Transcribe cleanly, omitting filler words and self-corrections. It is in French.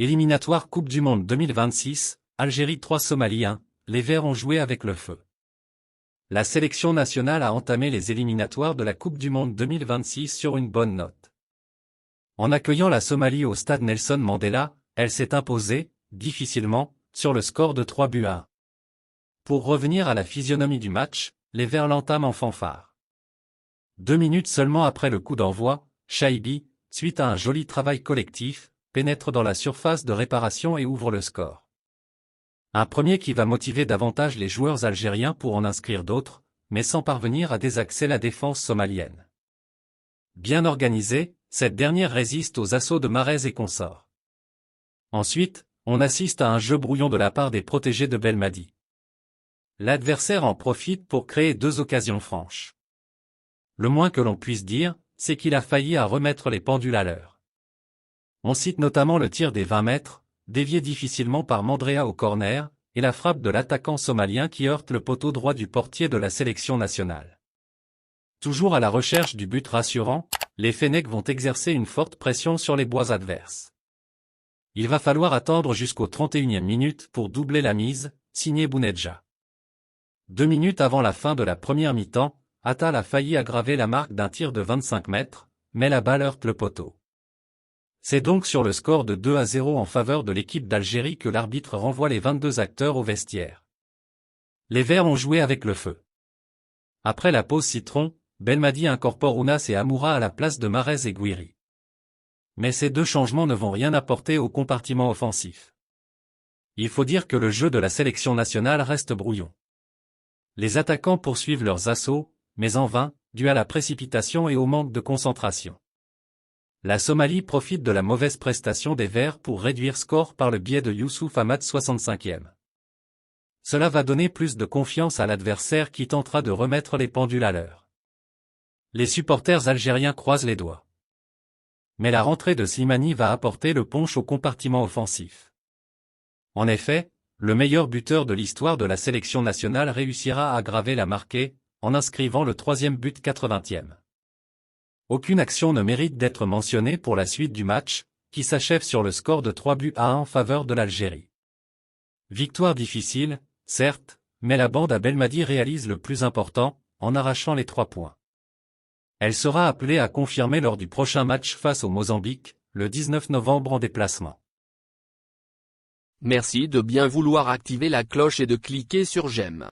Éliminatoire Coupe du Monde 2026, Algérie 3 Somalie 1, les Verts ont joué avec le feu. La sélection nationale a entamé les éliminatoires de la Coupe du Monde 2026 sur une bonne note. En accueillant la Somalie au stade Nelson Mandela, elle s'est imposée, difficilement, sur le score de 3-1. Pour revenir à la physionomie du match, les Verts l'entament en fanfare. 2 minutes seulement après le coup d'envoi, Chaibi, suite à un joli travail collectif, pénètre dans la surface de réparation et ouvre le score. Un premier qui va motiver davantage les joueurs algériens pour en inscrire d'autres, mais sans parvenir à désaxer la défense somalienne. Bien organisée, cette dernière résiste aux assauts de Mahrez et consorts. Ensuite, on assiste à un jeu brouillon de la part des protégés de Belmadi. L'adversaire en profite pour créer 2 occasions franches. Le moins que l'on puisse dire, c'est qu'il a failli à remettre les pendules à l'heure. On cite notamment le tir des 20 mètres, dévié difficilement par Mandrea au corner, et la frappe de l'attaquant somalien qui heurte le poteau droit du portier de la sélection nationale. Toujours à la recherche du but rassurant, les Fennecs vont exercer une forte pression sur les bois adverses. Il va falloir attendre jusqu'au 31e minute pour doubler la mise, signé Bounedjah. 2 minutes avant la fin de la première mi-temps, Attal a failli aggraver la marque d'un tir de 25 mètres, mais la balle heurte le poteau. C'est donc sur le score de 2-0 en faveur de l'équipe d'Algérie que l'arbitre renvoie les 22 acteurs au vestiaire. Les Verts ont joué avec le feu. Après la pause citron, Belmadi incorpore Ounas et Amoura à la place de Mahrez et Gouiri. Mais ces 2 changements ne vont rien apporter au compartiment offensif. Il faut dire que le jeu de la sélection nationale reste brouillon. Les attaquants poursuivent leurs assauts, mais en vain, dû à la précipitation et au manque de concentration. La Somalie profite de la mauvaise prestation des Verts pour réduire score par le biais de Youssouf Ahmad 65e. Cela va donner plus de confiance à l'adversaire qui tentera de remettre les pendules à l'heure. Les supporters algériens croisent les doigts. Mais la rentrée de Slimani va apporter le punch au compartiment offensif. En effet, le meilleur buteur de l'histoire de la sélection nationale réussira à graver la marquée, en inscrivant le 3e but 80e. Aucune action ne mérite d'être mentionnée pour la suite du match, qui s'achève sur le score de 3-1 en faveur de l'Algérie. Victoire difficile, certes, mais la bande à Belmadi réalise le plus important, en arrachant les 3 points. Elle sera appelée à confirmer lors du prochain match face au Mozambique, le 19 novembre en déplacement. Merci de bien vouloir activer la cloche et de cliquer sur j'aime.